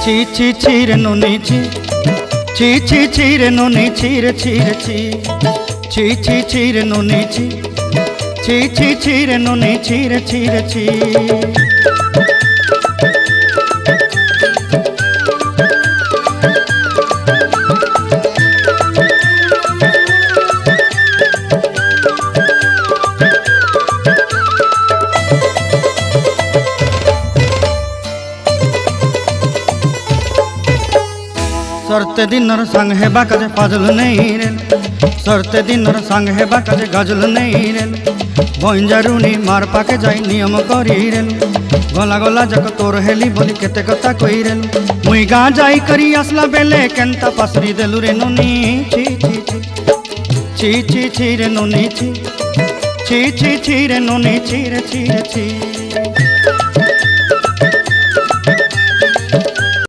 ছি ছি ছি রে নুনি ছি, ছি ছি ছি রে নুনি ছি রে ছি রে ছি, ছি ছি ছি রে নুনি ছি, ছি ছি ছি রে নুনি ছি রে ছি রে ছি। सरते दिनर संग हेबा काजे फाजल नहीं रेल, सरते दिनर संग हेबा काजे गजल नहीं रेल, बंजारुनी मार पाके जाई नियम करी रेल, गला गला जक तोर हेली बोली केते कथा कई रेल, मुई गा जाई करी आसला बेले केंता पासरी देलु रे नुनी छी छी छी, छी छी छी रे नुनी छी, छी छी छी रे नुनी छी रे छी रे छी।